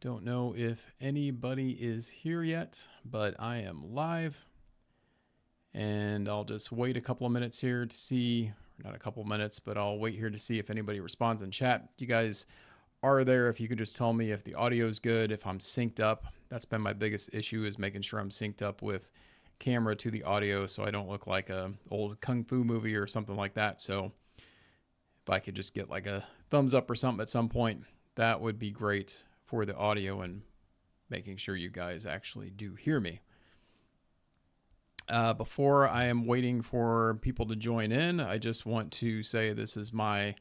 Don't know if anybody is here yet, but I am live. And I'll just wait a couple of minutes here to see, not a couple of minutes, but I'll wait here to see if anybody responds in chat. You guys are there. If you could just tell me if the audio is good, if I'm synced up. That's been my biggest issue, is making sure I'm synced up with camera to the audio so I don't look like a old kung fu movie or something like that. So if I could just get like a thumbs up or something at some point, that would be great for the audio and making sure you guys actually do hear me. Before I am waiting for people to join in, I just want to say this is my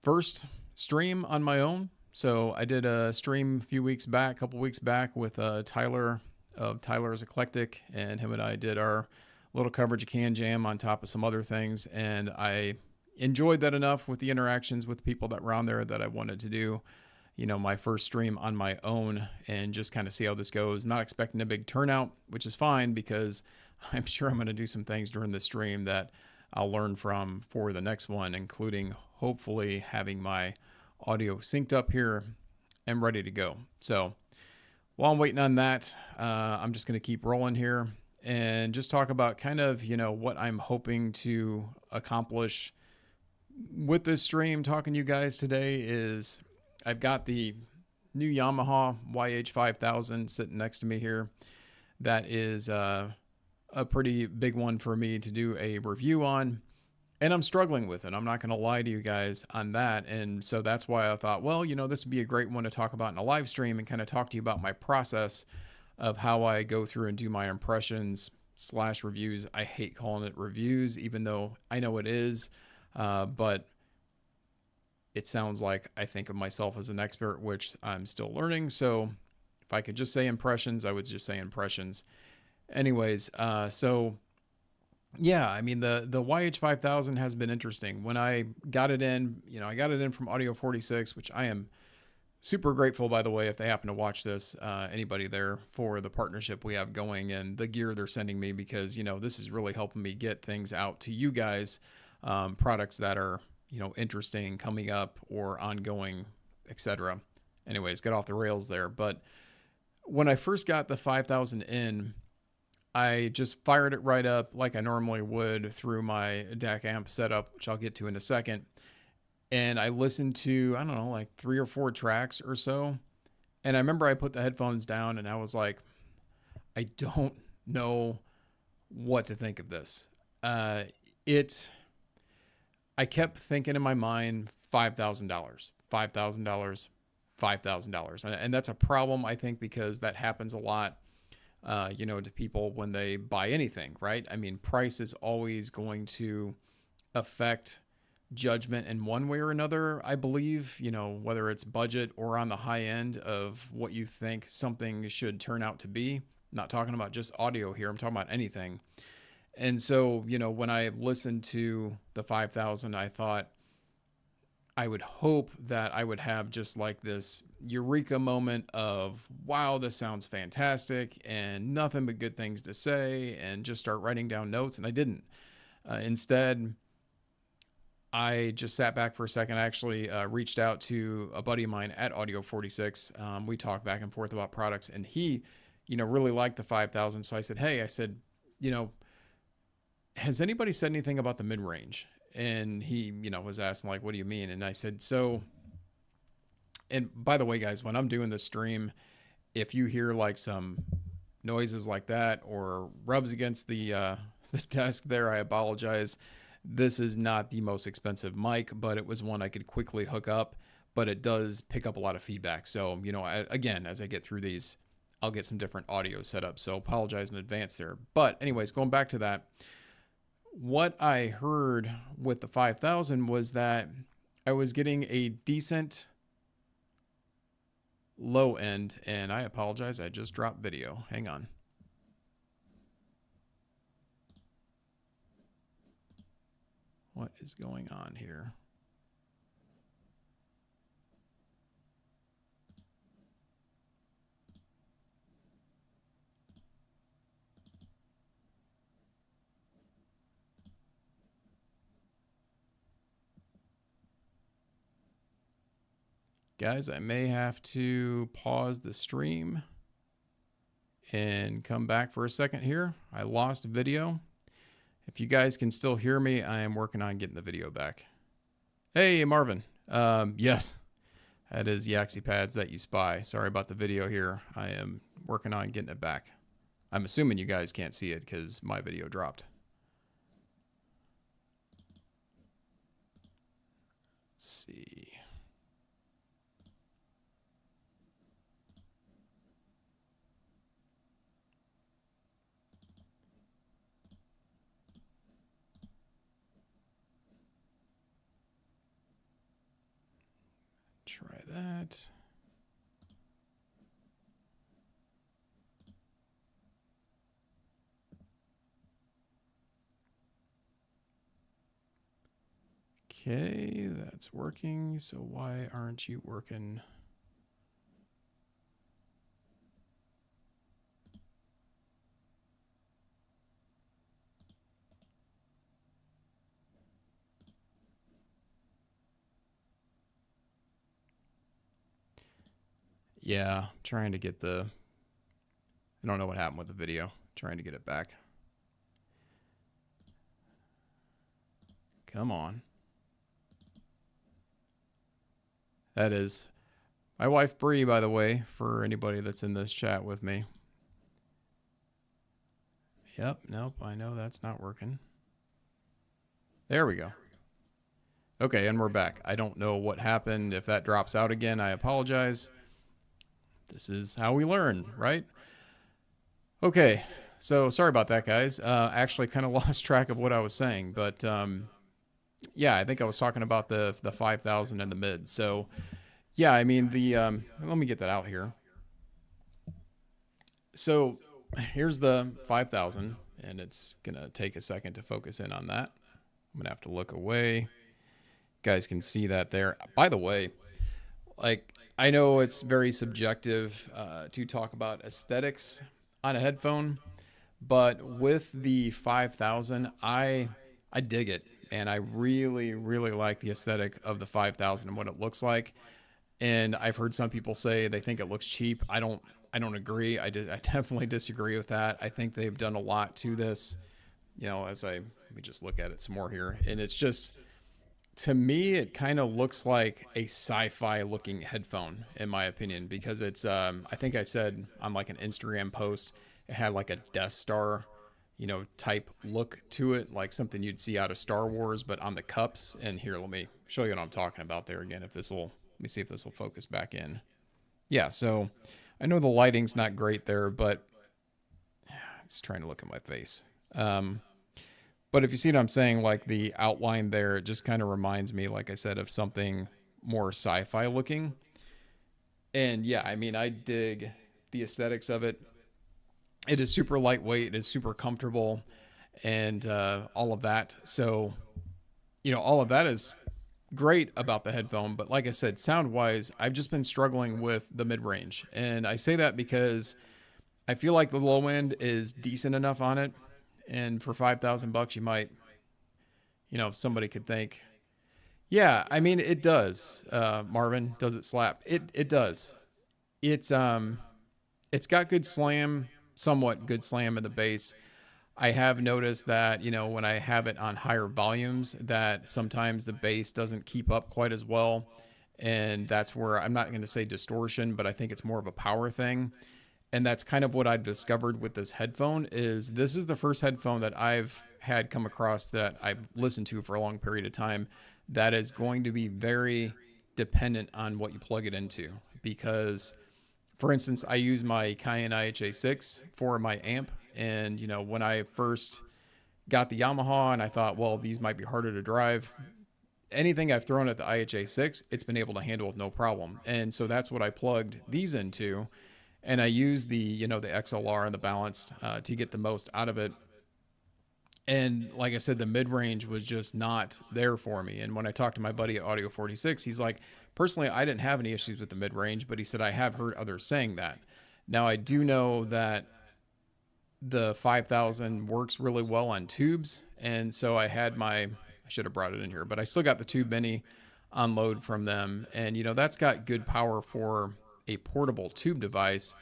first stream on my own. So I did a stream a couple weeks back with Tyler of Tyler's Eclectic, and him and I did our little coverage of Can Jam on top of some other things, and I enjoyed that enough with the interactions with the people that were on there that I wanted to do, my first stream on my own and just kind of see how this goes. Not expecting a big turnout, which is fine because I'm sure I'm going to do some things during the stream that I'll learn from for the next one, including hopefully having my audio synced up here and ready to go. So while I'm waiting on that, I'm just going to keep rolling here and just talk about kind of, what I'm hoping to accomplish with this stream. Talking to you guys today is I've got the new Yamaha YH5000 sitting next to me here. That is a pretty big one for me to do a review on, and I'm struggling with it. I'm not going to lie to you guys on that. And so that's why I thought, well, this would be a great one to talk about in a live stream and kind of talk to you about my process of how I go through and do my impressions / reviews. I hate calling it reviews, even though I know it is, but it sounds like I think of myself as an expert, which I'm still learning. So if I could just say impressions, I would just say impressions. Anyways, so yeah, I mean, the YH5000 has been interesting. When I got it in, I got it in from Audio 46, which I am super grateful, by the way, if they happen to watch this, anybody there, for the partnership we have going and the gear they're sending me, because, this is really helping me get things out to you guys, products that are, interesting, coming up or ongoing, etc. Anyways, get off the rails there. But when I first got the 5000 in, I just fired it right up like I normally would through my DAC amp setup, which I'll get to in a second. And I listened to, I don't know, like 3 or 4 tracks or so. And I remember I put the headphones down and I was like, I don't know what to think of this. I kept thinking in my mind, $5,000, $5,000, $5,000. And that's a problem, I think, because that happens a lot, to people when they buy anything, right? I mean, price is always going to affect judgment in one way or another, I believe, whether it's budget or on the high end of what you think something should turn out to be. I'm not talking about just audio here. I'm talking about anything. And so, when I listened to the 5000, I thought I would hope that I would have just like this eureka moment of, wow, this sounds fantastic and nothing but good things to say, and just start writing down notes. And I didn't. Instead, I just sat back for a second. I actually reached out to a buddy of mine at Audio 46. We talked back and forth about products, and he, really liked the 5000. So I said, hey, has anybody said anything about the mid-range? And he, was asking, like, what do you mean? And I said, and by the way, guys, when I'm doing this stream, if you hear like some noises like that or rubs against the desk there, I apologize. This is not the most expensive mic, but it was one I could quickly hook up, but it does pick up a lot of feedback. So, again, as I get through these, I'll get some different audio set up. So apologize in advance there. But anyways, going back to that, what I heard with the 5000 was that I was getting a decent low end, and I apologize, I just dropped video. Hang on. What is going on here? Guys, I may have to pause the stream and come back for a second here. I lost video. If you guys can still hear me, I am working on getting the video back. Hey, Marvin. Yes, that is Yaxi Pads That You Spy. Sorry about the video here. I am working on getting it back. I'm assuming you guys can't see it because my video dropped. Let's see. Try that. Okay, that's working. So why aren't you working? Yeah, I'm trying to get the, I don't know what happened with the video. Trying to get it back. Come on. That is my wife, Bree, by the way, for anybody that's in this chat with me. Yep, nope, I know that's not working. There we go. Okay, and we're back. I don't know what happened. If that drops out again, I apologize. This is how we learn, right? Okay, so sorry about that, guys. Actually kind of lost track of what I was saying, but yeah, I think I was talking about the 5000 and the mid. So yeah, I mean, let me get that out here. So here's the 5000, and it's gonna take a second to focus in on that. I'm gonna have to look away. You guys can see that there. By the way, like, I know it's very subjective to talk about aesthetics on a headphone, but with the 5000, I dig it, and I really, really like the aesthetic of the 5000 and what it looks like. And I've heard some people say they think it looks cheap. I don't agree. I definitely disagree with that. I think they've done a lot to this. You know, let me just look at it some more here, and it's just, to me, it kind of looks like a sci-fi looking headphone, in my opinion, because it's, I think I said on like an Instagram post, it had like a Death Star, you know, type look to it, like something you'd see out of Star Wars, but on the cups. And here, let me show you what I'm talking about there again. If this will, let me see if this will focus back in. Yeah, so I know the lighting's not great there, but it's trying to look at my face. But if you see what I'm saying, like the outline there, it just kind of reminds me, like I said, of something more sci-fi looking. And yeah, I mean, I dig the aesthetics of it. It is super lightweight. It is super comfortable, and all of that. So, you know, all of that is great about the headphone. But like I said, sound-wise, I've just been struggling with the mid-range. And I say that because I feel like the low end is decent enough on it. And for $5,000, you might, you know, somebody could think, yeah, I mean, it does. Marvin, does it slap? It does. It's got good slam, somewhat good slam in the bass. I have noticed that, you know, when I have it on higher volumes, that sometimes the bass doesn't keep up quite as well. And that's where, I'm not going to say distortion, but I think it's more of a power thing. And that's kind of what I've discovered with this headphone. Is this is the first headphone that I've had come across that I've listened to for a long period of time that is going to be very dependent on what you plug it into. Because, for instance, I use my Cayin IHA6 for my amp. And, you know, when I first got the Yamaha and I thought, well, these might be harder to drive, anything I've thrown at the IHA6, it's been able to handle with no problem. And so that's what I plugged these into. And I use the, you know, the XLR and the balanced to get the most out of it. And like I said, the mid-range was just not there for me. And when I talked to my buddy at Audio 46, he's like, personally, I didn't have any issues with the mid-range, but he said, I have heard others saying that. Now, I do know that the 5000 works really well on tubes. And so I had my, I should have brought it in here, but I still got the Tube Mini unload from them. And, that's got good power for a portable tube device.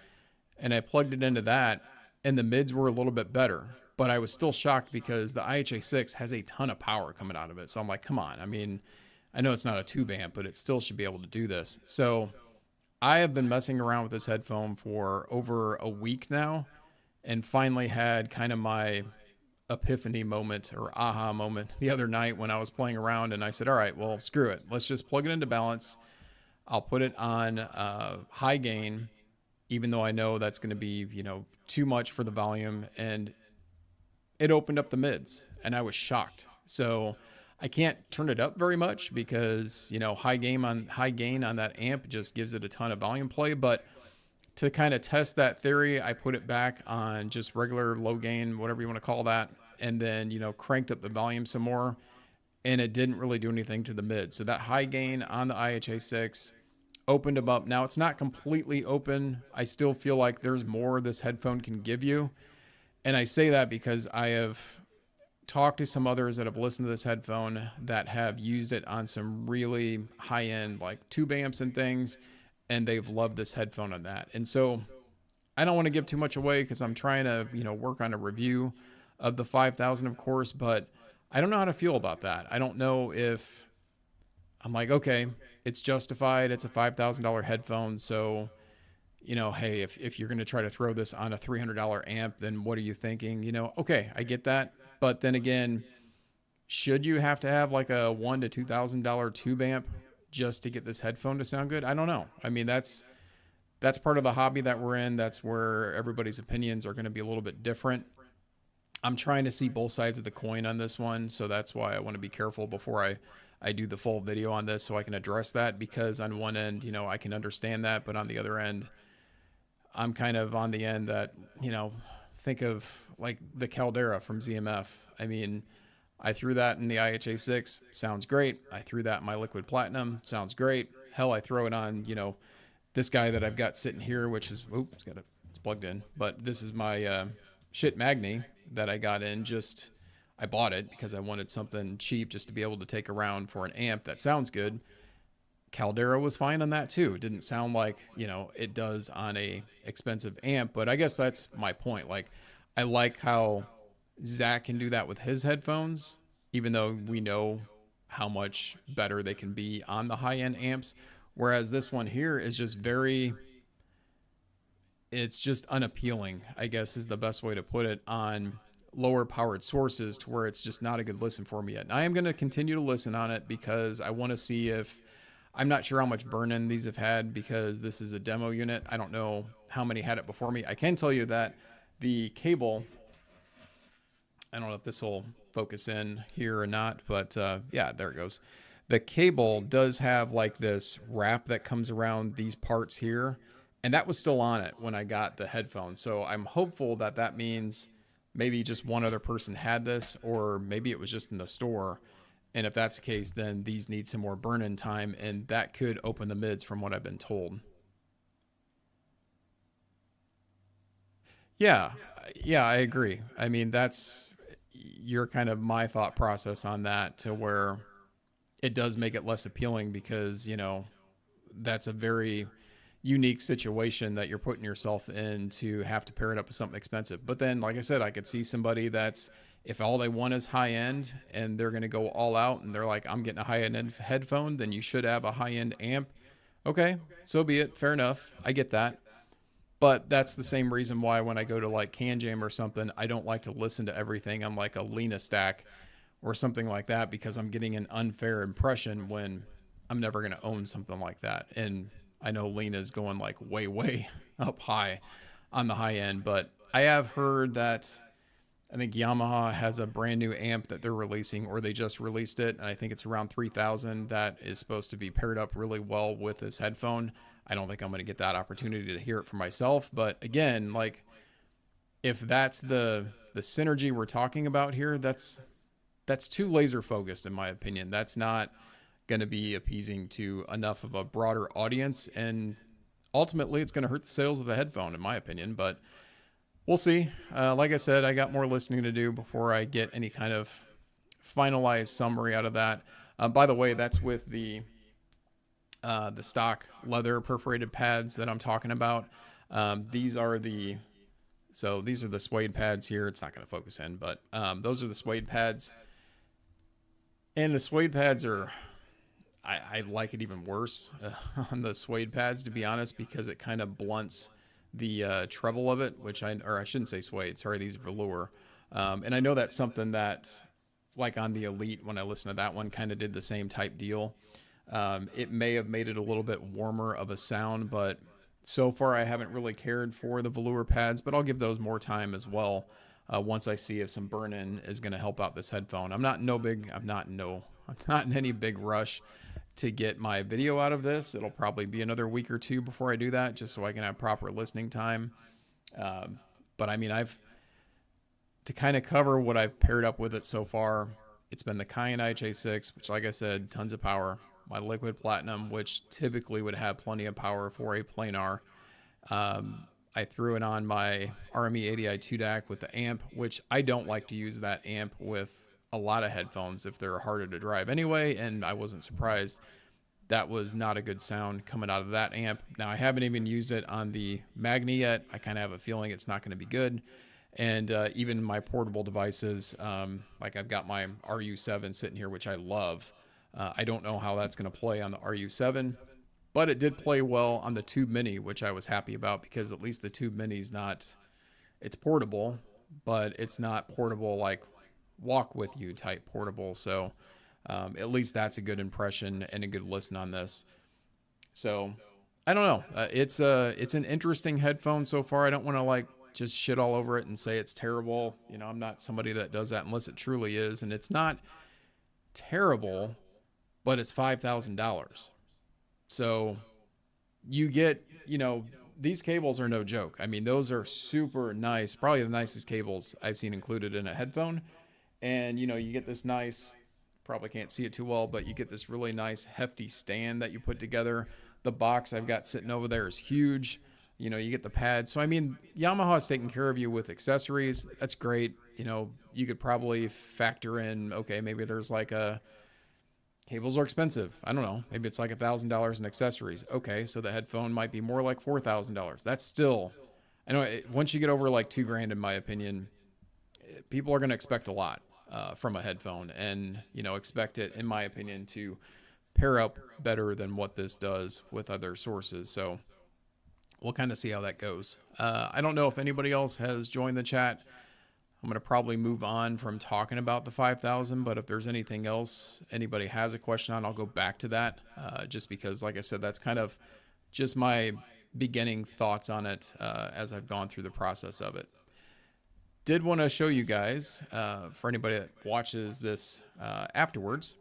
And I plugged it into that, and the mids were a little bit better. But I was still shocked because the IHA6 has a ton of power coming out of it. So I'm like, come on. I mean, I know it's not a tube amp, but it still should be able to do this. So I have been messing around with this headphone for over a week now, and finally had kind of my epiphany moment or aha moment the other night when I was playing around, and I said, all right, well, screw it. Let's just plug it into balance. I'll put it on high gain, even though I know that's going to be, too much for the volume. And it opened up the mids, and I was shocked. So I can't turn it up very much because, high gain on that amp just gives it a ton of volume play. But to kind of test that theory, I put it back on just regular low gain, whatever you want to call that, and then, cranked up the volume some more, and it didn't really do anything to the mid. So that high gain on the IHA6 opened them up. Now it's not completely open. I still feel like there's more this headphone can give you. And I say that because I have talked to some others that have listened to this headphone that have used it on some really high-end like tube amps and things, and they've loved this headphone on that. And so I don't want to give too much away because I'm trying to, work on a review of the 5000, of course, but I don't know how to feel about that. I don't know if I'm like, okay, it's justified. It's a $5,000 headphone. So, hey, if you're going to try to throw this on a $300 amp, then what are you thinking? Okay, I get that. But then again, should you have to have like a $1,000 to $2,000 tube amp just to get this headphone to sound good? I don't know. I mean, that's part of the hobby that we're in. That's where everybody's opinions are going to be a little bit different. I'm trying to see both sides of the coin on this one. So that's why I want to be careful before I do the full video on this, so I can address that, because on one end, I can understand that, but on the other end, I'm kind of on the end that, think of like the Caldera from ZMF. I mean, I threw that in the IHA6, sounds great. I threw that in my Liquid Platinum, sounds great. Hell, I throw it on, this guy that I've got sitting here, which is, it's plugged in, but this is my Schiit Magni that I got in I bought it because I wanted something cheap just to be able to take around for an amp that sounds good. Caldera was fine on that too. It didn't sound like, it does on a expensive amp, but I guess that's my point. Like, I like how Zach can do that with his headphones, even though we know how much better they can be on the high-end amps. Whereas this one here is just it's just unappealing, I guess is the best way to put it, on lower powered sources, to where it's just not a good listen for me yet. And I am going to continue to listen on it because I want to see if, I'm not sure how much burn-in these have had because this is a demo unit. I don't know how many had it before me. I can tell you that the cable, I don't know if this will focus in here or not, but yeah, there it goes. The cable does have like this wrap that comes around these parts here, and that was still on it when I got the headphones. So I'm hopeful that that means maybe just one other person had this, or maybe it was just in the store. And if that's the case, then these need some more burn-in time, and that could open the mids from what I've been told. Yeah, I agree. I mean, that's your kind of my thought process on that, to where it does make it less appealing because, that's a very unique situation that you're putting yourself in, to have to pair it up with something expensive. But then, like I said, I could see somebody that's, if all they want is high end and they're going to go all out and they're like, I'm getting a high end headphone, then you should have a high end amp. Okay, so be it. Fair enough. I get that. But that's the same reason why when I go to like Can Jam or something, I don't like to listen to everything on like a Lena stack or something like that, because I'm getting an unfair impression when I'm never going to own something like that. And I know Lena's going like way up high on the high end, but I have heard that I think Yamaha has a brand new amp that they're releasing, or they just released it, and I think it's around 3,000, that is supposed to be paired up really well with this headphone. I don't think I'm going to get that opportunity to hear it for myself, but again, like, if that's the synergy we're talking about here, that's too laser focused in my opinion. That's not going to be appeasing to enough of a broader audience, and ultimately it's going to hurt the sales of the headphone in my opinion, but we'll see. Like I said, I got more listening to do before I get any kind of finalized summary out of that. By the way, that's with the the stock leather perforated pads that I'm talking about. These are the suede pads here. It's not going to focus in, but those are the suede pads. And the suede pads are, I like it even worse on the suede pads, to be honest, because it kind of blunts the treble of it, or I shouldn't say suede. Sorry, these are velour. And I know that's something that, like on the Elite, when I listened to that one, kind of did the same type deal. It may have made it a little bit warmer of a sound, but so far I haven't really cared for the velour pads, but I'll give those more time as well. Once I see if some burn-in is going to help out this headphone. I'm not in any big rush to get my video out of this. It'll probably be another week or two before I do that, just so I can have proper listening time. But I mean, to kind of cover what I've paired up with it so far, it's been the Cayin IHA6, which, like I said, tons of power. My Liquid Platinum, which typically would have plenty of power for a planar. I threw it on my RME ADI2DAC with the amp, which I don't like to use that amp with a lot of headphones if they're harder to drive anyway, and I wasn't surprised. That was not a good sound coming out of that amp. Now, I haven't even used it on the Magni yet. I kind of have a feeling it's not going to be good. And even my portable devices, like I've got my RU7 sitting here, which I love. I don't know how that's going to play on the RU7, but it did play well on the Tube Mini, which I was happy about, because at least the Tube Mini's it's portable, but it's not portable like walk with you type portable. So at least that's a good impression and a good listen on this. So I don't know. It's an interesting headphone so far. I don't want to just shit all over it and say it's terrible. I'm not somebody that does that unless it truly is. And it's not terrible, but it's $5,000. So you get, these cables are no joke. I mean, those are super nice, probably the nicest cables I've seen included in a headphone. And, you get this nice, probably can't see it too well, but you get this really nice hefty stand that you put together. The box I've got sitting over there is huge. You get the pads. So, I mean, Yamaha's taking care of you with accessories. That's great. You could probably factor in, okay, maybe there's cables are expensive. I don't know. Maybe it's like $1,000 in accessories. Okay, so the headphone might be more like $4,000. That's still, I know once you get over like $2,000, in my opinion, people are going to expect a lot from a headphone, and expect it, in my opinion, to pair up better than what this does with other sources. So we'll kind of see how that goes. I don't know if anybody else has joined the chat. I'm going to probably move on from talking about the 5000, but if there's anything else anybody has a question on, I'll go back to that, just because, like I said, that's kind of just my beginning thoughts on it as I've gone through the process of it. Did want to show you guys, for anybody that watches this afterwards,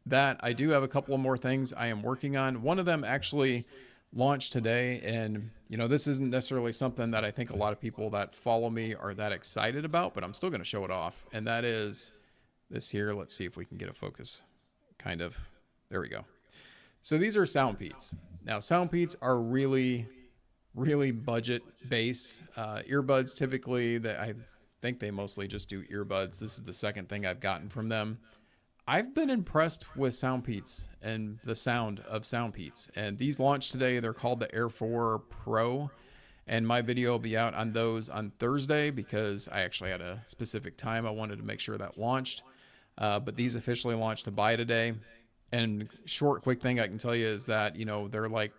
that I do have a couple of more things I am working on. One of them actually launched today, and this isn't necessarily something that I think a lot of people that follow me are that excited about, but I'm still going to show it off, and that is this here. Let's see if we can get a focus. Kind of. There we go. So these are Soundpeats. Now, Soundpeats are really, really budget-based earbuds. Typically, I think they mostly just do earbuds. This is the second thing I've gotten from them. I've been impressed with Soundpeats and the sound of Soundpeats. And these launched today. They're called the Air 4 Pro. And my video will be out on those on Thursday, because I actually had a specific time I wanted to make sure that launched. But these officially launched to buy today. And quick thing I can tell you is that, they're like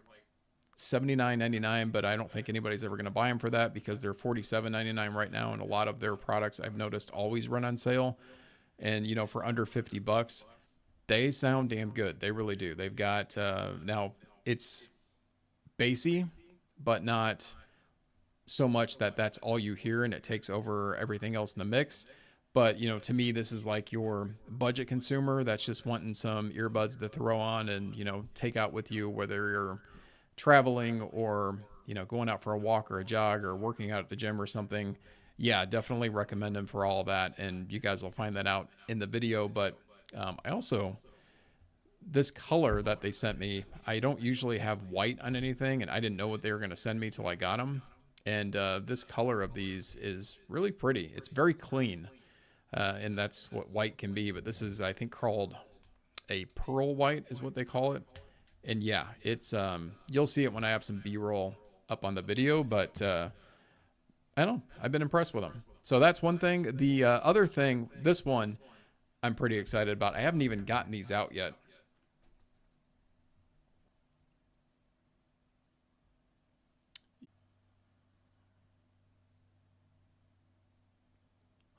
$79.99, but I don't think anybody's ever going to buy them for that, because they're $47.99 right now. And a lot of their products I've noticed always run on sale. And, for under $50, they sound damn good. They really do. They've got, now it's bassy, but not so much that that's all you hear and it takes over everything else in the mix. But, to me, this is like your budget consumer that's just wanting some earbuds to throw on and, take out with you, whether you're traveling or, going out for a walk or a jog or working out at the gym or something. Yeah, definitely recommend them for all of that, and you guys will find that out in the video. But I also, this color that they sent me, I don't usually have white on anything, and I didn't know what they were going to send me till I got them. And this color of these is really pretty. It's very clean, and that's what white can be. But this is, I think, called a pearl white is what they call it. And yeah, it's you'll see it when I have some B-roll up on the video, but I don't know. I've been impressed with them. So that's one thing. The other thing, this one I'm pretty excited about. I haven't even gotten these out yet.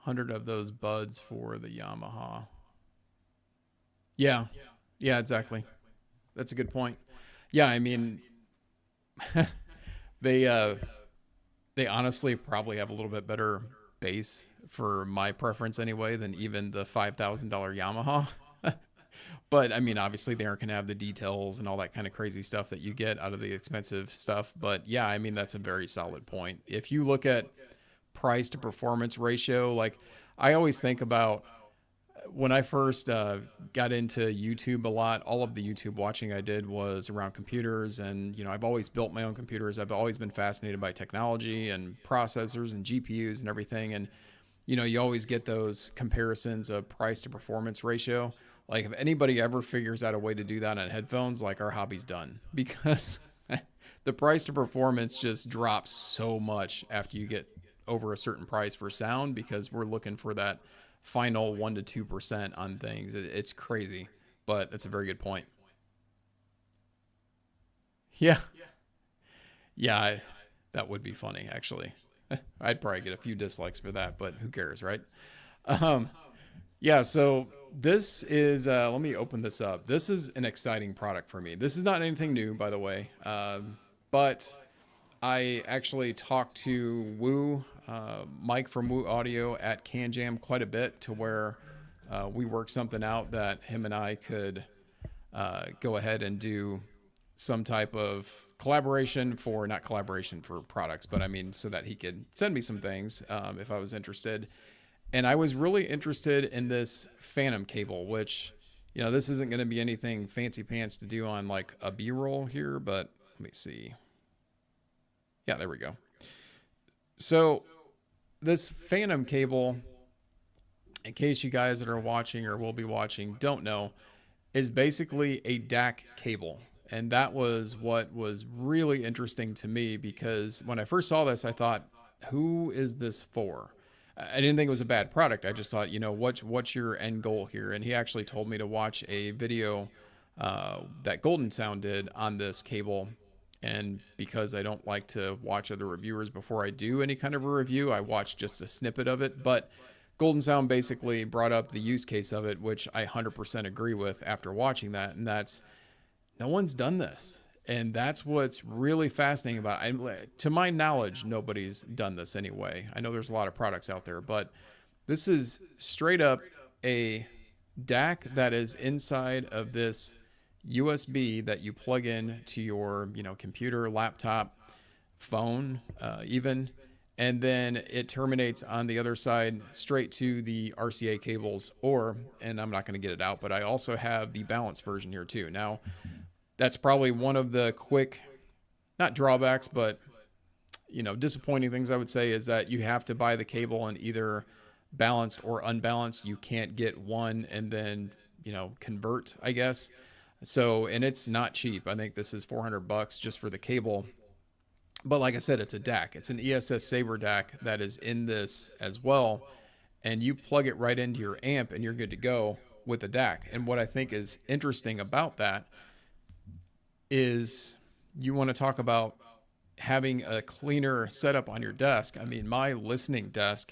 $100 of those buds for the Yamaha. Yeah. Yeah, exactly. That's a good point. Yeah, I mean, they honestly probably have a little bit better bass for my preference anyway than even the $5,000 Yamaha. But I mean, obviously they aren't going to have the details and all that kind of crazy stuff that you get out of the expensive stuff. But yeah, I mean, that's a very solid point. If you look at price to performance ratio, like I always think about when I first got into YouTube a lot, all of the YouTube watching I did was around computers. And, you know, I've always built my own computers. I've always been fascinated by technology and processors and GPUs and everything. And, you know, you always get those comparisons of price to performance ratio. Like if anybody ever figures out a way to do that on headphones, like our hobby's done, because the price to performance just drops so much after you get over a certain price for sound, because we're looking for that final 1 to 2% on things. It's crazy, but that's a very good point. Yeah. Yeah. That would be funny, actually. I'd probably get a few dislikes for that, but who cares, right? Yeah. So this is, let me open this up. This is an exciting product for me. This is not anything new, by the way. But I actually talked to Woo, Mike from Woo Audio at Can Jam quite a bit, to where we worked something out that him and I could go ahead and do some type of collaboration for, not collaboration for products, but I mean, so that he could send me some things if I was interested. And I was really interested in this Phantom cable, which, you know, this isn't going to be anything fancy pants to do on like a B-roll here, but let me see. Yeah, there we go. So this Phantom cable, in case you guys that are watching or will be watching don't know, is basically a DAC cable. And that was what was really interesting to me, because when I first saw this, I thought, who is this for? I didn't think it was a bad product. I just thought, you know, what's your end goal here? And he actually told me to watch a video that Golden Sound did on this cable. And because I don't like to watch other reviewers before I do any kind of a review, I watched just a snippet of it. But Golden Sound basically brought up the use case of it, which I 100% agree with after watching that. And that's, no one's done this. And that's what's really fascinating about it. To my knowledge, nobody's done this anyway. I know there's a lot of products out there, but this is straight up a DAC that is inside of this USB that you plug in to your, you know, computer, laptop, phone, even. And then it terminates on the other side straight to the RCA cables, or, and I'm not going to get it out, but I also have the balanced version here too. Now, that's probably one of the quick, not drawbacks, but, you know, disappointing things I would say, is that you have to buy the cable in either balanced or unbalanced. You can't get one and then, you know, convert, I guess. So, and it's not cheap. I think this is $400 just for the cable. But like I said, it's a DAC. It's an ESS Saber DAC that is in this as well. And you plug it right into your amp and you're good to go with the DAC. And what I think is interesting about that is, you want to talk about having a cleaner setup on your desk. I mean, my listening desk,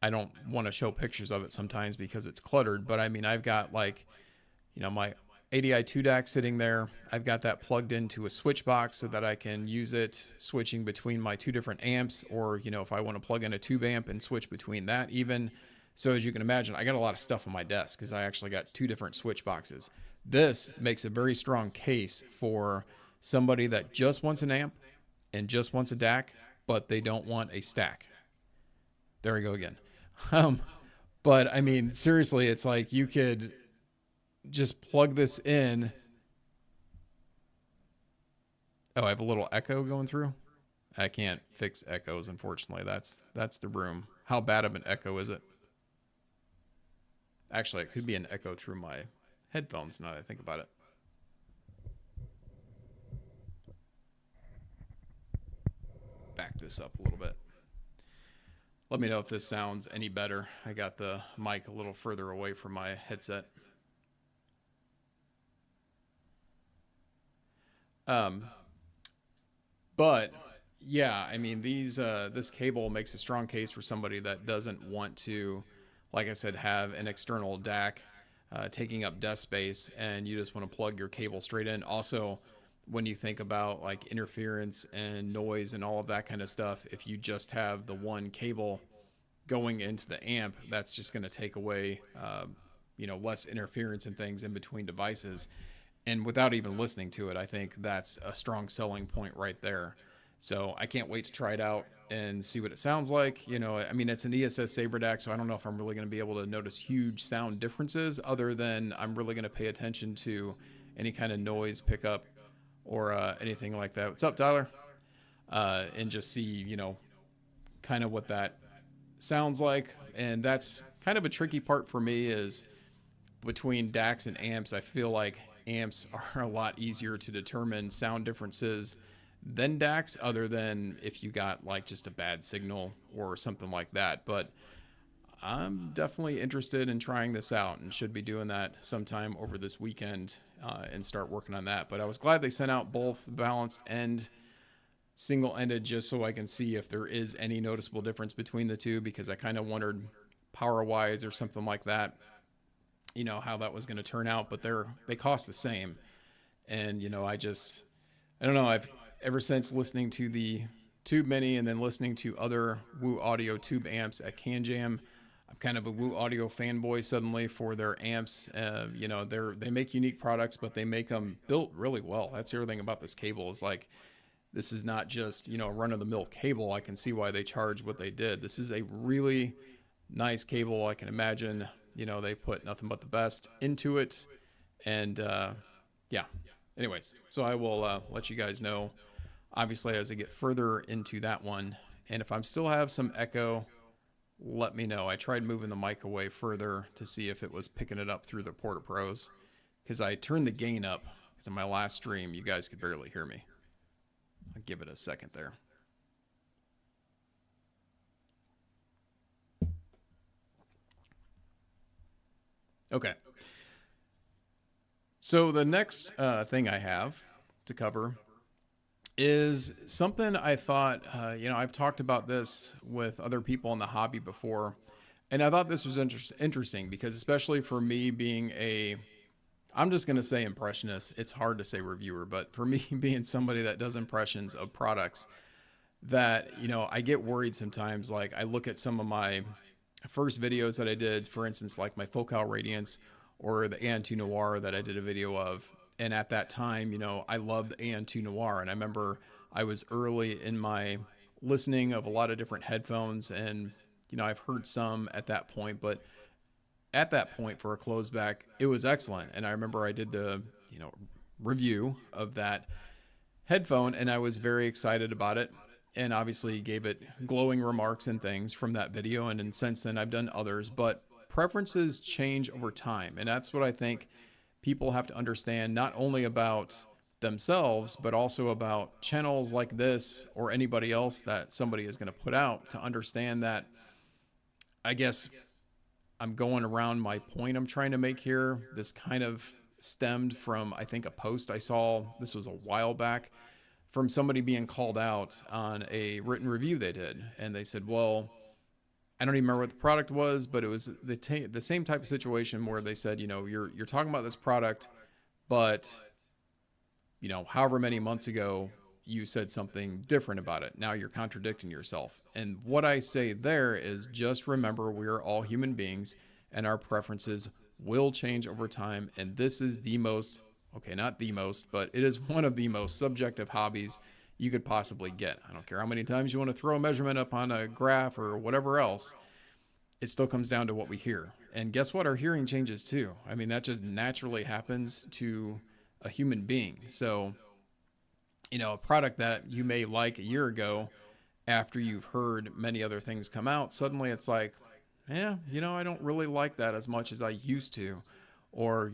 I don't want to show pictures of it sometimes because it's cluttered, but I mean, I've got like, you know, my ADI2DAC sitting there. I've got that plugged into a switch box so that I can use it switching between my two different amps, or, you know, if I want to plug in a tube amp and switch between that even. So as you can imagine, I got a lot of stuff on my desk because I actually got two different switch boxes. This makes a very strong case for somebody that just wants an amp and just wants a DAC, but they don't want a stack. There we go again. But I mean, seriously, it's like you could just plug this in. Oh, I have a little echo going through. I can't fix echoes, unfortunately. That's the room. How bad of an echo is it? Actually, it could be an echo through my headphones now that I think about it. back this up a little bit. Let me know if this sounds any better. I got the mic a little further away from my headset. But yeah, I mean, this cable makes a strong case for somebody that doesn't want to, like I said, have an external DAC taking up desk space, and you just want to plug your cable straight in. Also, when you think about like interference and noise and all of that kind of stuff, if you just have the one cable going into the amp, that's just going to take away, less interference and things in between devices. And without even listening to it, I think that's a strong selling point right there. So I can't wait to try it out and see what it sounds like. I mean, it's an ESS Saber DAC, so I don't know if I'm really going to be able to notice huge sound differences, other than I'm really going to pay attention to any kind of noise pickup or anything like that. What's up, Tyler? And just see, kind of what that sounds like. And that's kind of a tricky part for me, is between DACs and amps. I feel like amps are a lot easier to determine sound differences than DACs, other than if you got like just a bad signal or something like that. But I'm definitely interested in trying this out, and should be doing that sometime over this weekend and start working on that. But I was glad they sent out both balanced and single-ended, just so I can see if there is any noticeable difference between the two, because I kind of wondered power-wise or something like that, how that was going to turn out. But they cost the same. And, I don't know. I've ever since listening to the Tube Mini and then listening to other Woo Audio tube amps at CanJam, I'm kind of a Woo Audio fanboy suddenly for their amps. They make unique products, but they make them built really well. That's the other thing about this cable, is like, this is not just, a run-of-the-mill cable. I can see why they charge what they did. This is a really nice cable. I can imagine, they put nothing but the best into it. And yeah. Anyways, so I will let you guys know, obviously, as I get further into that one. And if I'm still have some echo, let me know. I tried moving the mic away further to see if it was picking it up through the Porta Pros, because I turned the gain up, because in my last stream, you guys could barely hear me. I'll give it a second there. Okay. So the next thing I have to cover is something I thought, I've talked about this with other people in the hobby before, and I thought this was interesting because, especially for me being I'm just going to say impressionist. It's hard to say reviewer, but for me being somebody that does impressions of products, that, I get worried sometimes. Like, I look at some of my first videos that I did, for instance, like my Focal Radiance or the AN2 Noir that I did a video of. And at that time, I loved the AN2 Noir. And I remember I was early in my listening of a lot of different headphones, and, I've heard some at that point, but at that point for a closed back, it was excellent. And I remember I did the, review of that headphone, and I was very excited about it, and obviously gave it glowing remarks and things from that video. And since then I've done others, but preferences change over time. And that's what I think people have to understand, not only about themselves, but also about channels like this or anybody else that somebody is going to put out, to understand that, I guess I'm going around my point I'm trying to make here. This kind of stemmed from, I think, a post I saw, this was a while back, from somebody being called out on a written review they did. And they said, well, I don't even remember what the product was, but it was the same type of situation where they said, you're talking about this product, but, however many months ago you said something different about it. Now you're contradicting yourself. And what I say there is, just remember, we're all human beings and our preferences will change over time. And this is the most, okay, not the most, but it is one of the most subjective hobbies you could possibly get. I don't care how many times you want to throw a measurement up on a graph or whatever else. It still comes down to what we hear. And guess what? Our hearing changes too. I mean, that just naturally happens to a human being. So, a product that you may like a year ago, after you've heard many other things come out, suddenly it's like, yeah, I don't really like that as much as I used to. Or,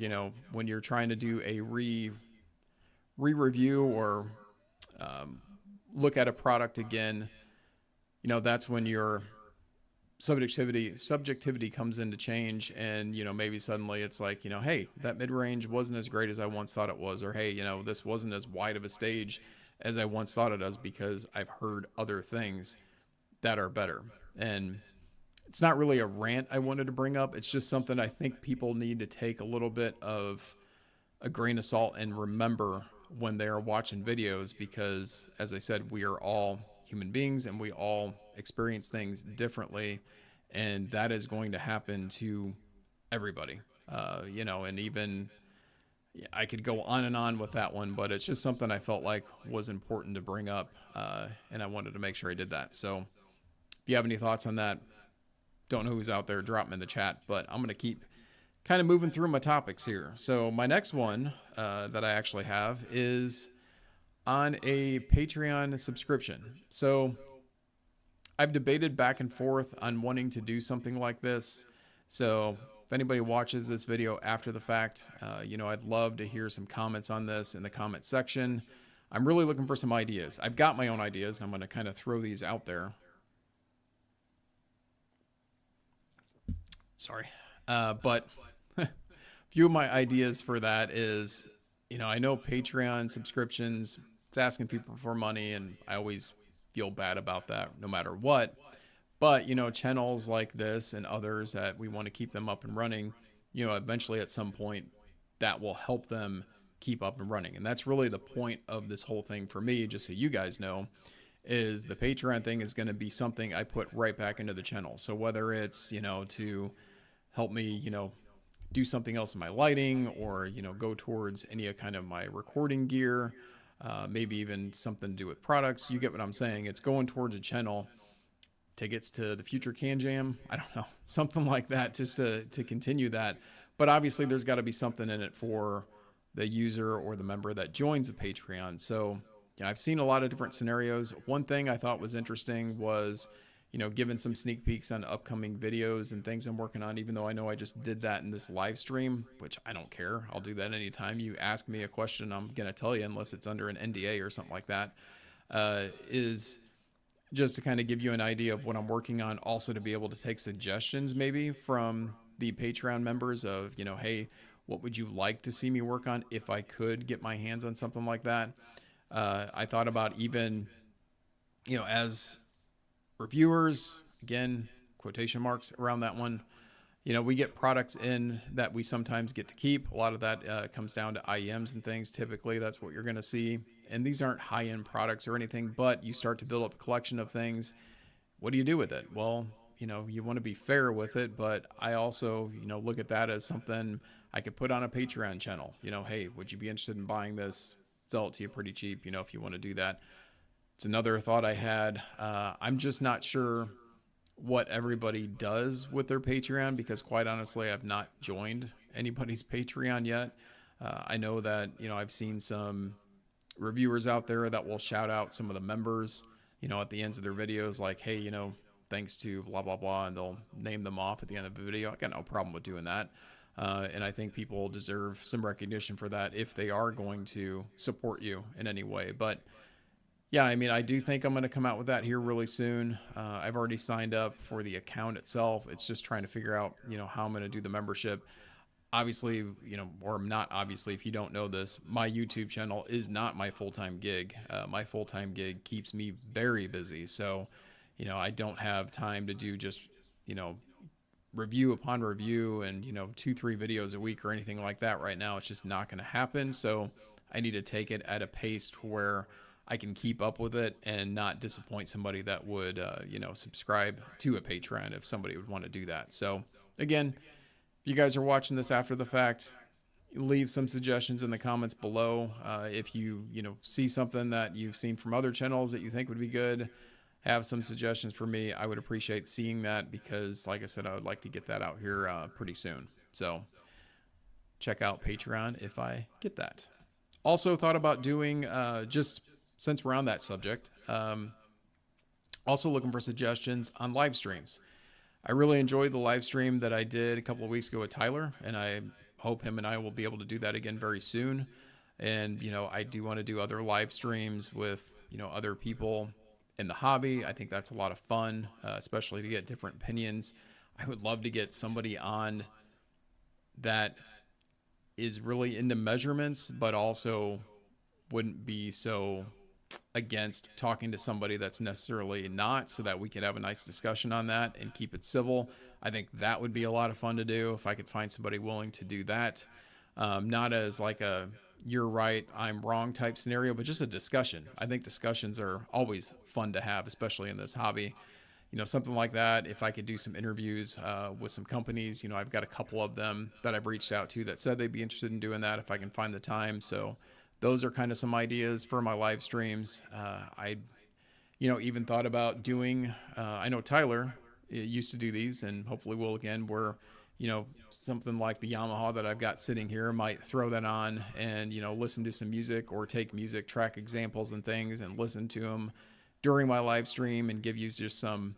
when you're trying to do a re-review or look at a product again, you know, that's when your subjectivity comes into change. And, you know, maybe suddenly it's like, you know, hey, that mid-range wasn't as great as I once thought it was. Or, hey, you know, this wasn't as wide of a stage as I once thought it was, because I've heard other things that are better. And it's not really a rant I wanted to bring up. It's just something I think people need to take a little bit of a grain of salt and remember when they are watching videos, because as I said, we are all human beings and we all experience things differently, and that is going to happen to everybody. You know, and even I could go on and on with that one, but it's just something I felt like was important to bring up, and I wanted to make sure I did that. So if you have any thoughts on that, don't know who's out there, drop them in the chat. But I'm going to keep kind of moving through my topics here. So my next one that I actually have is on a Patreon subscription. So I've debated back and forth on wanting to do something like this. So if anybody watches this video after the fact, you know, I'd love to hear some comments on this in the comment section. I'm really looking for some ideas. I've got my own ideas, and I'm going to kind of throw these out there. Sorry. But a few of my ideas for that is, you know, I know Patreon subscriptions, it's asking people for money, and I always feel bad about that no matter what. But, you know, channels like this and others that we want to keep them up and running, you know, eventually at some point that will help them keep up and running. And that's really the point of this whole thing for me, just so you guys know, is the Patreon thing is going to be something I put right back into the channel. So whether it's, you know, to help me, you know, do something else in my lighting, or, you know, go towards any kind of my recording gear, maybe even something to do with products. You get what I'm saying? It's going towards a channel, tickets to the future Can Jam, I don't know, something like that, just to continue that. But obviously there's got to be something in it for the user or the member that joins the Patreon. So, you know, I've seen a lot of different scenarios. One thing I thought was interesting was, you know, giving some sneak peeks on upcoming videos and things I'm working on, even though I know I just did that in this live stream, which I don't care. I'll do that anytime you ask me a question. I'm going to tell you, unless it's under an NDA or something like that, is just to kind of give you an idea of what I'm working on. Also to be able to take suggestions maybe from the Patreon members of, you know, hey, what would you like to see me work on if I could get my hands on something like that? I thought about even, you know, as reviewers, again, quotation marks around that one, you know, we get products in that we sometimes get to keep. A lot of that comes down to IEMs and things. Typically, that's what you're going to see. And these aren't high-end products or anything, but you start to build up a collection of things. What do you do with it? Well, you know, you want to be fair with it, but I also, you know, look at that as something I could put on a Patreon channel. You know, hey, would you be interested in buying this? Sell it to you pretty cheap, you know, if you want to do that. It's another thought I had. I'm just not sure what everybody does with their Patreon, because quite honestly, I've not joined anybody's Patreon yet. I know that, you know, I've seen some reviewers out there that will shout out some of the members, you know, at the ends of their videos, like, hey, you know, thanks to blah, blah, blah, and they'll name them off at the end of the video. I got no problem with doing that. And I think people deserve some recognition for that if they are going to support you in any way. But yeah, I mean, I do think I'm going to come out with that here really soon. I've already signed up for the account itself. It's just trying to figure out, you know, how I'm going to do the membership. Obviously, you know, or not obviously, if you don't know this, my YouTube channel is not my full-time gig. My full-time gig keeps me very busy. So, you know, I don't have time to do just, you know, review upon review and, you know, 2-3 videos a week or anything like that right now. It's just not going to happen. So I need to take it at a pace to where I can keep up with it and not disappoint somebody that would, you know, subscribe to a Patreon if somebody would want to do that. So again, if you guys are watching this after the fact, leave some suggestions in the comments below. If you know, see something that you've seen from other channels that you think would be good, have some suggestions for me. I would appreciate seeing that, because like I said, I would like to get that out here pretty soon. So check out Patreon if I get that. Also thought about doing, just since we're on that subject, also looking for suggestions on live streams. I really enjoyed the live stream that I did a couple of weeks ago with Tyler, and I hope him and I will be able to do that again very soon. And, I do want to do other live streams with, other people in the hobby. I think that's a lot of fun, especially to get different opinions. I would love to get somebody on that is really into measurements, but also wouldn't be so against talking to somebody that's necessarily not, so that we could have a nice discussion on that and keep it civil. I think that would be a lot of fun to do if I could find somebody willing to do that. Not as like a you're right, I'm wrong type scenario, but just a discussion. I think discussions are always fun to have, especially in this hobby. Something like that. If I could do some interviews with some companies, I've got a couple of them that I've reached out to that said they'd be interested in doing that if I can find the time. So those are kind of some ideas for my live streams. I, even thought about doing, I know Tyler used to do these, and hopefully will again, where, something like the Yamaha that I've got sitting here, might throw that on and, listen to some music, or take music track examples and things and listen to them during my live stream and give you just some,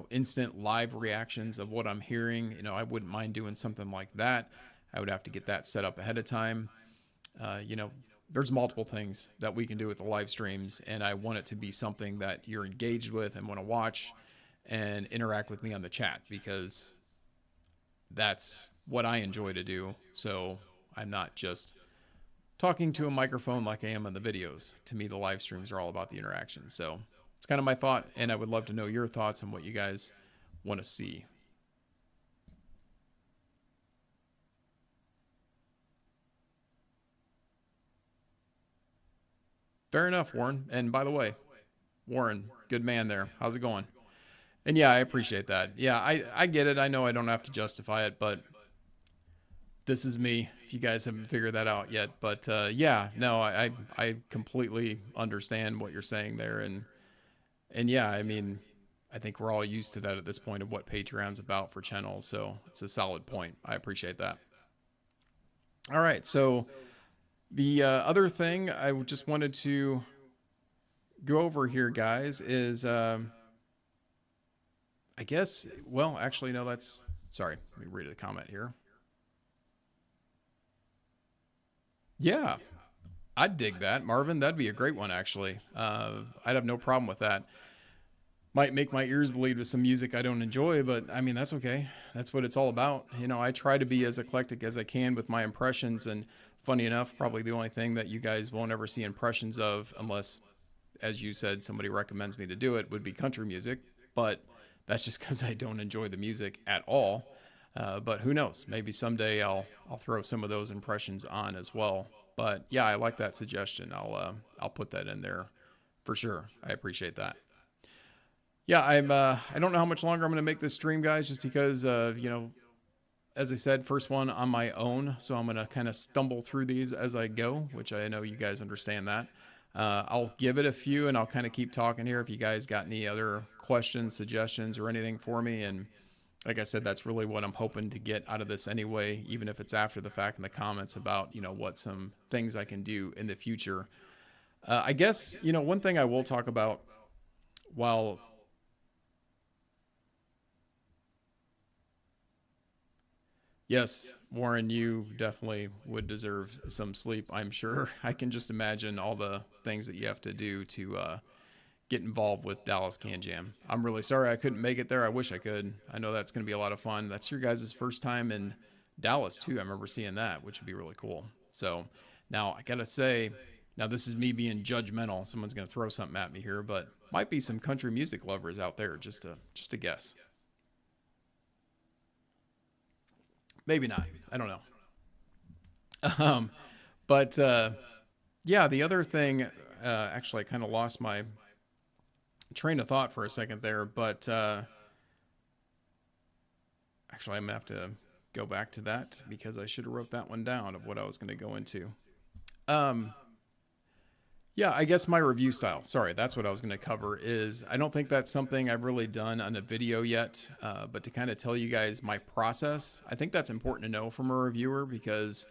instant live reactions of what I'm hearing. I wouldn't mind doing something like that. I would have to get that set up ahead of time. There's multiple things that we can do with the live streams, and I want it to be something that you're engaged with and want to watch and interact with me on the chat, because that's what I enjoy to do. So I'm not just talking to a microphone like I am in the videos. To me, the live streams are all about the interaction. So it's kind of my thought, and I would love to know your thoughts on what you guys want to see. Fair enough, Warren. And by the way, Warren, good man there. How's it going? And yeah, I appreciate that. Yeah, I get it. I know I don't have to justify it, but this is me, if you guys haven't figured that out yet. But yeah, no, I completely understand what you're saying there. And yeah, I mean, I think we're all used to that at this point of what Patreon's about for channels. So it's a solid point. I appreciate that. All right. So the other thing I just wanted to go over here, guys, is I guess, well, actually, no, that's, sorry, let me read the comment here. Yeah, I'd dig that, Marvin. That'd be a great one, actually. I'd have no problem with that. Might make my ears bleed with some music I don't enjoy, but I mean, that's okay. That's what it's all about. I try to be as eclectic as I can with my impressions, and funny enough, probably the only thing that you guys won't ever see impressions of, unless, as you said, somebody recommends me to do it, would be country music. But that's just because I don't enjoy the music at all. But who knows? Maybe someday I'll throw some of those impressions on as well. But yeah, I like that suggestion. I'll put that in there for sure. I appreciate that. Yeah, I don't know how much longer I'm going to make this stream, guys, just because as I said, first one on my own, so I'm going to kind of stumble through these as I go, which I know you guys understand that. I'll give it a few, and I'll kind of keep talking here if you guys got any other questions, suggestions, or anything for me. And like I said, that's really what I'm hoping to get out of this anyway, even if it's after the fact in the comments about, what some things I can do in the future. I guess, one thing I will talk about while... Yes, Warren, you definitely would deserve some sleep, I'm sure. I can just imagine all the things that you have to do to get involved with Dallas Can Jam. I'm really sorry I couldn't make it there. I wish I could. I know that's going to be a lot of fun. That's your guys' first time in Dallas, too. I remember seeing that, which would be really cool. So now I got to say, now this is me being judgmental. Someone's going to throw something at me here, but might be some country music lovers out there, just a guess. Maybe not. I don't know. But yeah, the other thing, actually, I kind of lost my train of thought for a second there, but actually, I'm going to have to go back to that because I should have wrote that one down of what I was going to go into. Yeah, I guess my review style, sorry, that's what I was going to cover, is I don't think that's something I've really done on a video yet, but to kind of tell you guys my process, I think that's important to know from a reviewer because,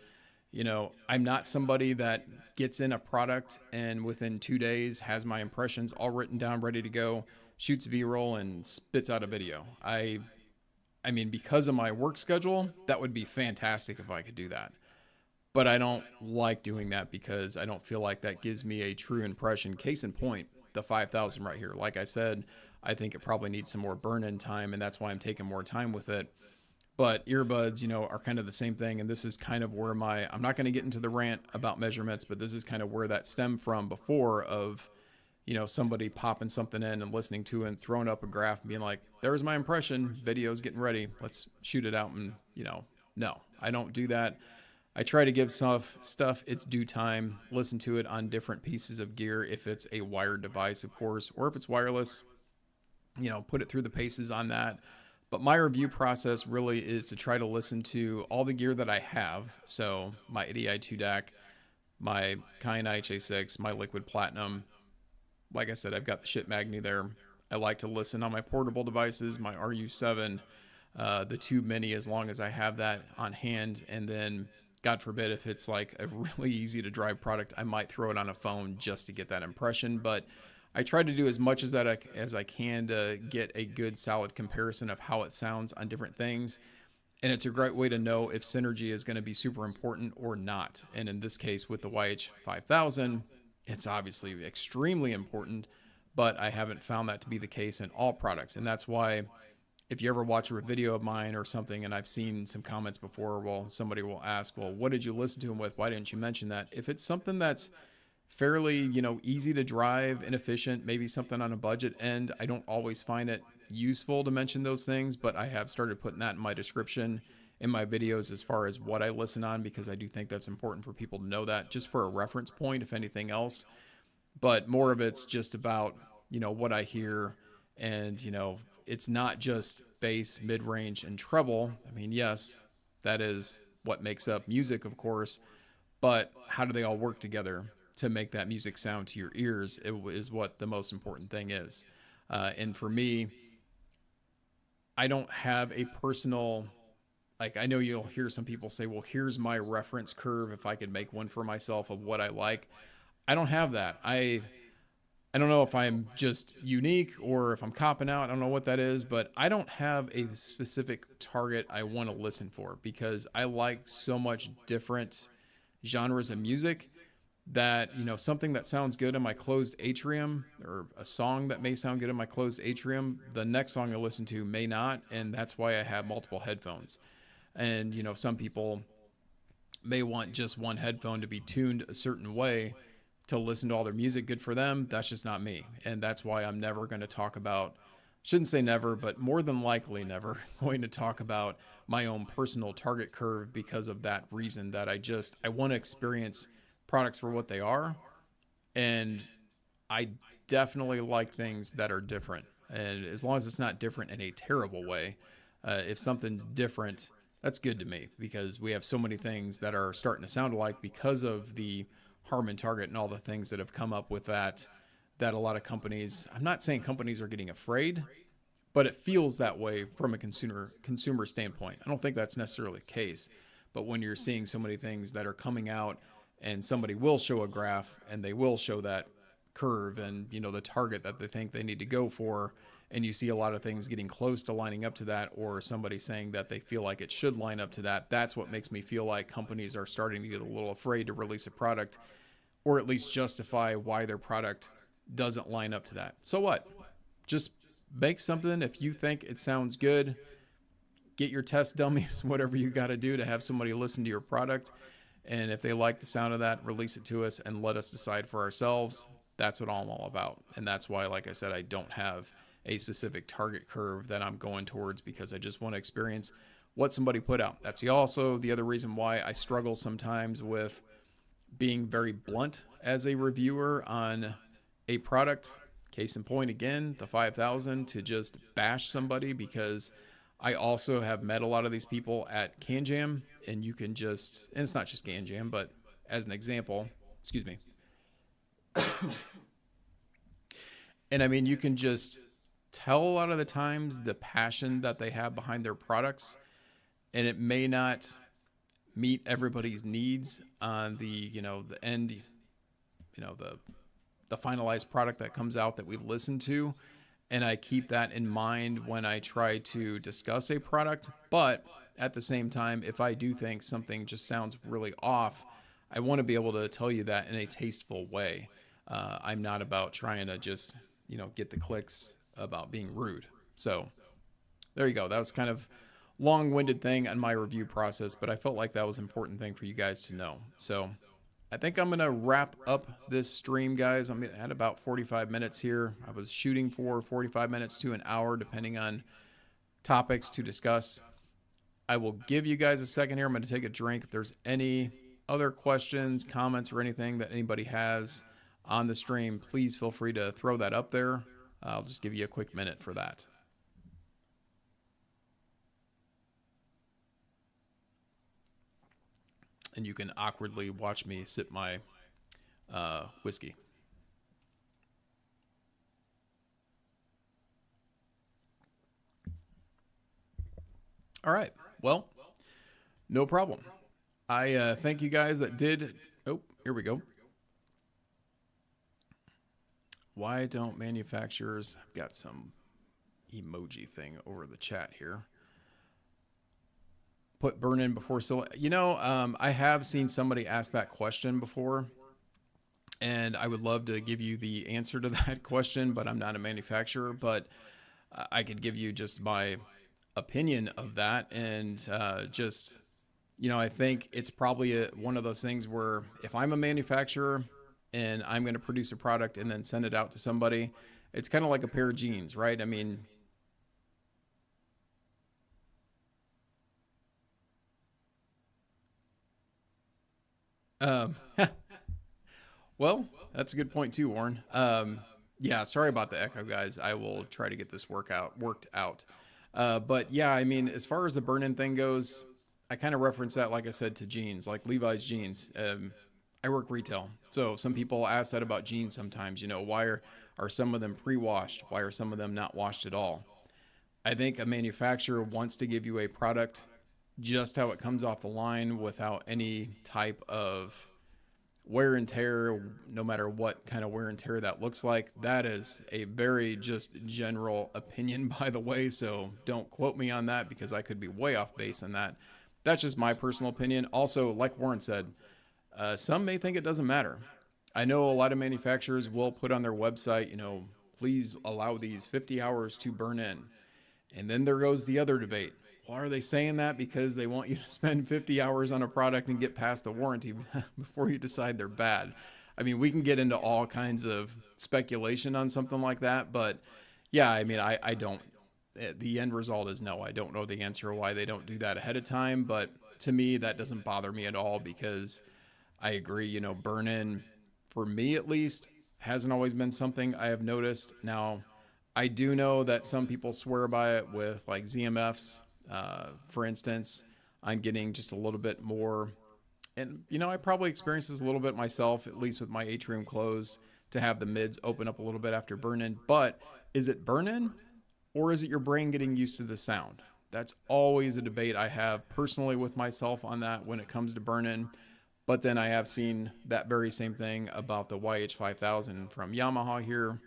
I'm not somebody that gets in a product and within 2 days has my impressions all written down, ready to go, shoots B-roll and spits out a video. I mean, because of my work schedule, that would be fantastic if I could do that. but I don't like doing that because I don't feel like that gives me a true impression. Case in point, the 5000 right here. Like I said, I think it probably needs some more burn-in time, and that's why I'm taking more time with it. But earbuds, are kind of the same thing. And this is kind of where I'm not going to get into the rant about measurements, but this is kind of where that stemmed from before of, somebody popping something in and listening to it and throwing up a graph and being like, there's my impression, video's getting ready, let's shoot it out. And, no, I don't do that. I try to give stuff its due time, listen to it on different pieces of gear. If it's a wired device, of course, or if it's wireless, put it through the paces on that. But my review process really is to try to listen to all the gear that I have. So my ADI2DAC, my Cayin IHA6, my Liquid Platinum. Like I said, I've got the Schiit Magni there. I like to listen on my portable devices, my RU7, the Tube Mini, as long as I have that on hand. And then, God forbid, if it's like a really easy to drive product, I might throw it on a phone just to get that impression. But I try to do as much as I can to get a good, solid comparison of how it sounds on different things. And it's a great way to know if synergy is going to be super important or not. And in this case, with the YH5000, it's obviously extremely important, but I haven't found that to be the case in all products. And that's why if you ever watch a video of mine or something, and I've seen some comments before, well, somebody will ask, well, what did you listen to them with? Why didn't you mention that? If it's something that's fairly, easy to drive and efficient, maybe something on a budget end, I don't always find it useful to mention those things, but I have started putting that in my description in my videos as far as what I listen on, because I do think that's important for people to know that, just for a reference point, if anything else. But more of it's just about, what I hear. And, it's not just bass, mid-range, and treble. I mean, yes, that is what makes up music, of course, but how do they all work together to make that music sound to your ears is what the most important thing is. And for me, I don't have a personal, like, I know you'll hear some people say, well, here's my reference curve, if I could make one for myself of what I like. I don't have that. I don't know if I'm just unique or if I'm copping out. I don't know what that is, but I don't have a specific target I want to listen for, because I like so much different genres of music that, something that sounds good in my closed atrium, or a song that may sound good in my closed atrium, the next song I listen to may not. And that's why I have multiple headphones. And, some people may want just one headphone to be tuned a certain way to listen to all their music. Good for them. That's just not me. And that's why I'm never going to talk about, shouldn't say never, but more than likely never going to talk about my own personal target curve, because of that reason, that I want to experience products for what they are. And I definitely like things that are different. And as long as it's not different in a terrible way, if something's different, that's good to me, because we have so many things that are starting to sound alike because of the Harman Target and all the things that have come up with that a lot of companies, I'm not saying companies are getting afraid, but it feels that way from a consumer standpoint. I don't think that's necessarily the case, but when you're seeing so many things that are coming out, and somebody will show a graph and they will show that curve and, the target that they think they need to go for, and you see a lot of things getting close to lining up to that, or somebody saying that they feel like it should line up to that, that's what makes me feel like companies are starting to get a little afraid to release a product, or at least justify why their product doesn't line up to that. So what? Just make something. If you think it sounds good, get your test dummies, whatever you got to do to have somebody listen to your product. And if they like the sound of that, release it to us and let us decide for ourselves. That's what I'm all about. And that's why, like I said, I don't have a specific target curve that I'm going towards, because I just want to experience what somebody put out. That's also the other reason why I struggle sometimes with being very blunt as a reviewer on a product. Case in point, again, the 5000, to just bash somebody, because I also have met a lot of these people at Can Jam, and you can just, and it's not just Can Jam, but as an example, excuse me. And I mean, you can just tell a lot of the times the passion that they have behind their products, and it may not meet everybody's needs on the, the end, the finalized product that comes out that we listen to. And I keep that in mind when I try to discuss a product. But at the same time, if I do think something just sounds really off, I want to be able to tell you that in a tasteful way. I'm not about trying to just, get the clicks about being rude. So there you go. That was kind of long-winded thing on my review process, but I felt like that was an important thing for you guys to know. So I think I'm going to wrap up this stream, guys. I'm at about 45 minutes here. I was shooting for 45 minutes to an hour, depending on topics to discuss. I will give you guys a second here. I'm going to take a drink. If there's any other questions, comments, or anything that anybody has on the stream, please feel free to throw that up there. I'll just give you a quick minute for that. And you can awkwardly watch me sip my whiskey. All right. Well, no problem. I thank you guys that did. Oh, here we go. Why don't manufacturers? I've got some emoji thing over the chat here. Put burn in before still. I have seen somebody ask that question before, and I would love to give you the answer to that question, but I'm not a manufacturer. But I could give you just my opinion of that, and I think it's probably one of those things where if I'm a manufacturer and I'm going to produce a product and then send it out to somebody, it's kind of like a pair of jeans, right? I mean, well, that's a good point too, Warren. Yeah, sorry about the echo, guys. I will try to get this worked out. But yeah, I mean, as far as the burn-in thing goes, I kind of reference that, like I said, to jeans, like Levi's jeans. I work retail, so some people ask that about jeans sometimes. Why are some of them pre-washed? Why are some of them not washed at all? I think a manufacturer wants to give you a product just how it comes off the line without any type of wear and tear, no matter what kind of wear and tear that looks like. That is a very just general opinion, by the way, so don't quote me on that because I could be way off base on that. That's just my personal opinion. Also, like Warren said, some may think it doesn't matter. I know a lot of manufacturers will put on their website, please allow these 50 hours to burn in. And then there goes the other debate. Well, are they saying that because they want you to spend 50 hours on a product and get past the warranty before you decide they're bad? I mean, we can get into all kinds of speculation on something like that, but yeah, I mean, I don't. The end result is no. I don't know the answer why they don't do that ahead of time, but to me, that doesn't bother me at all because I agree, burn-in, for me at least, hasn't always been something I have noticed. Now, I do know that some people swear by it with like ZMFs. For instance, I'm getting just a little bit more, and I probably experienced this a little bit myself, at least with my atrium close, to have the mids open up a little bit after burn-in. But is it burn-in or is it your brain getting used to the sound? That's always a debate I have personally with myself on that when it comes to burn-in. But then I have seen that very same thing about the YH5000 from Yamaha here,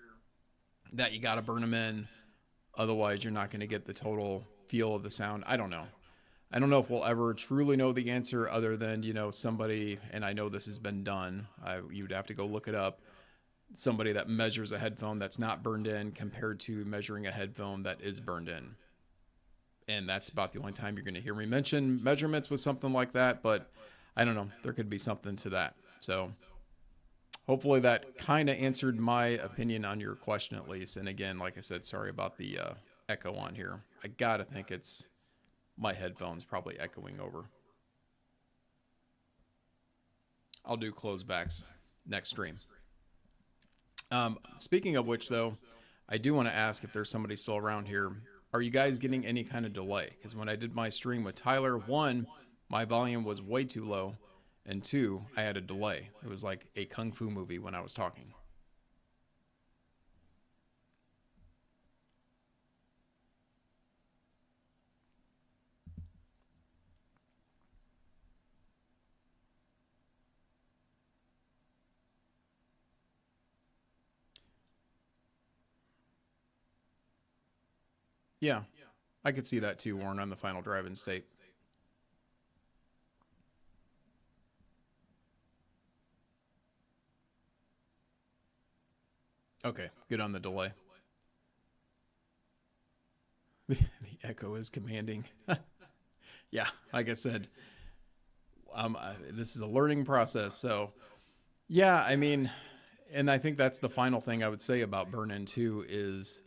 that you got to burn them in. Otherwise, you're not going to get the total feel of the sound. I don't know. I don't know if we'll ever truly know the answer other than, somebody, and I know this has been done, you'd have to go look it up, somebody that measures a headphone that's not burned in compared to measuring a headphone that is burned in. And that's about the only time you're going to hear me mention measurements with something like that, but I don't know. There could be something to that. So hopefully that kind of answered my opinion on your question at least. And again, like I said, sorry about the echo on here. I got to think it's my headphones probably echoing over. I'll do closebacks next stream. Speaking of which, though, I do want to ask if there's somebody still around here. Are you guys getting any kind of delay? Because when I did my stream with Tyler, one, my volume was way too low, and two, I had a delay. It was like a kung fu movie when I was talking. Yeah, I could see that too, Warren, on the final drive-in state. Okay, good on the delay. The echo is commanding. Yeah, like I said, this is a learning process. So, yeah, I mean, and I think that's the final thing I would say about burn-in too is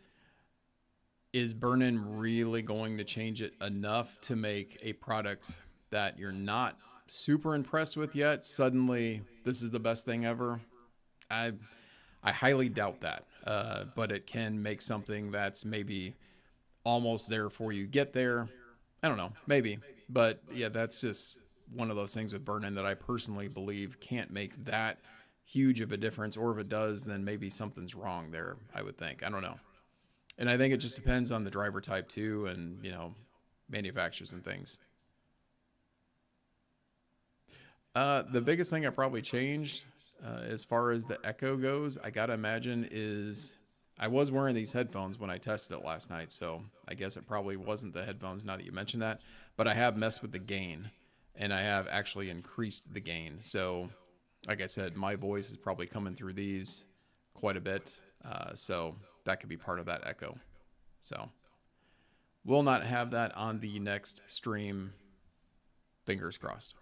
burn-in really going to change it enough to make a product that you're not super impressed with yet suddenly this is the best thing ever? I I highly doubt that. But it can make something that's maybe almost there before you get there. I don't know, maybe. But yeah, that's just one of those things with burn-in that I personally believe can't make that huge of a difference. Or if it does, then maybe something's wrong there, I would think. I don't know. And I think it just depends on the driver type too, and manufacturers and things. The biggest thing I probably changed as far as the echo goes, I gotta imagine is I was wearing these headphones when I tested it last night, so I guess it probably wasn't the headphones now that you mentioned that. But I have messed with the gain, and I have actually increased the gain. So, like I said, my voice is probably coming through these quite a bit, so that could be part of that echo. So, we'll not have that on the next stream. Fingers crossed.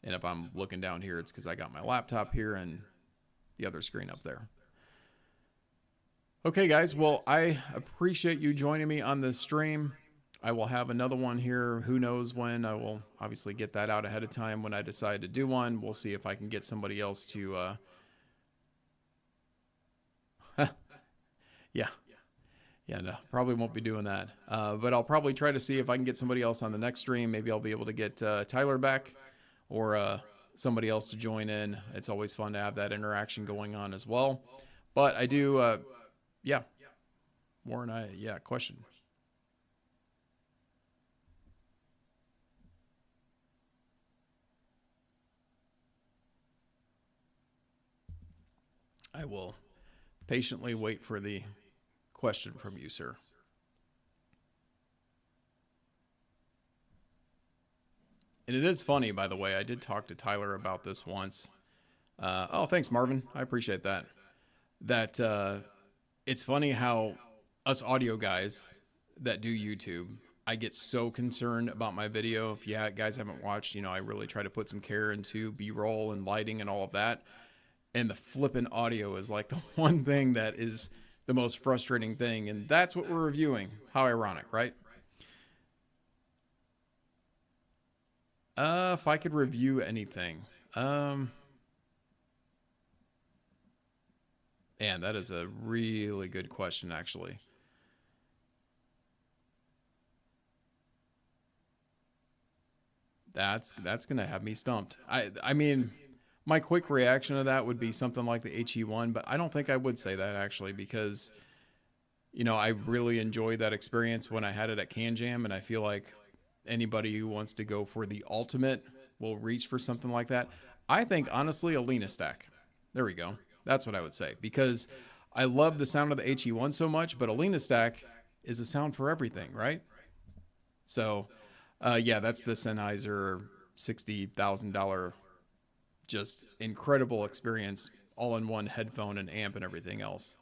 And if I'm looking down here, it's because I got my laptop here and the other screen up there. Okay, guys. Well, I appreciate you joining me on this stream. I will have another one here. Who knows when? I will obviously get that out ahead of time when I decide to do one. We'll see if I can get somebody else to... yeah. Yeah, no, probably won't be doing that. But I'll probably try to see if I can get somebody else on the next stream. Maybe I'll be able to get Tyler back or somebody else to join in. It's always fun to have that interaction going on as well. But I do, yeah. Warren, question. I will patiently wait for the question from you, sir. And it is funny, by the way. I did talk to Tyler about this once. Oh, thanks, Marvin. I appreciate that. It's funny how us audio guys that do YouTube, I get so concerned about my video. If you guys haven't watched, I really try to put some care into B-roll and lighting and all of that. And the flippin' audio is like the one thing that is the most frustrating thing. And that's what we're reviewing. How ironic, right? If I could review anything. Man, that is a really good question, actually. That's gonna have me stumped. I mean, my quick reaction to that would be something like the HE1, but I don't think I would say that actually because, I really enjoyed that experience when I had it at Can Jam, and I feel like anybody who wants to go for the ultimate will reach for something like that. I think honestly, a Lena stack. There we go. That's what I would say because I love the sound of the HE1 so much, but a Lena stack is a sound for everything, right? So, yeah, that's the Sennheiser $60,000 just incredible experience, all in one headphone and amp and everything else.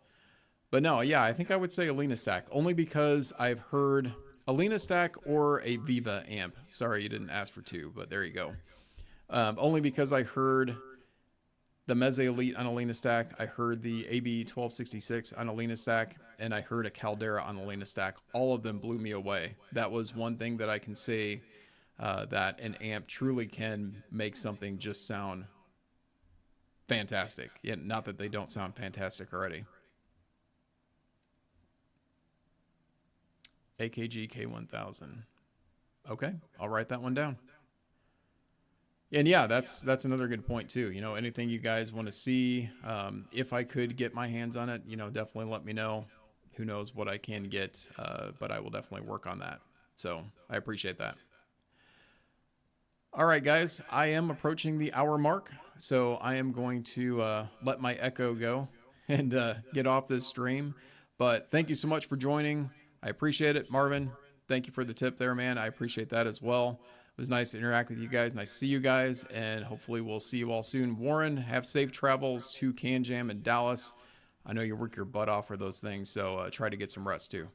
But no, yeah, I think I would say a Lena stack only because I've heard a Lena stack or a Viva amp. Sorry, you didn't ask for two, but there you go. Only because I heard the Meze Elite on a Lena stack, I heard the AB1266 on a Lena stack, and I heard a Caldera on a Lena stack. All of them blew me away. That was one thing that I can say that an amp truly can make something just sound fantastic. Yeah, not that they don't sound fantastic already. AKG K1000. Okay, I'll write that one down. And yeah, that's another good point too. Anything you guys want to see, if I could get my hands on it, definitely let me know. Who knows what I can get, but I will definitely work on that. So I appreciate that. All right, guys, I am approaching the hour mark, so I am going to let my echo go and get off this stream. But thank you so much for joining. I appreciate it. Marvin, thank you for the tip there, man. I appreciate that as well. It was nice to interact with you guys. Nice to see you guys, and hopefully we'll see you all soon. Warren, have safe travels to Can Jam in Dallas. I know you work your butt off for those things, so try to get some rest too.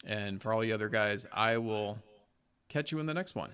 And for all the other guys, I will catch you in the next one.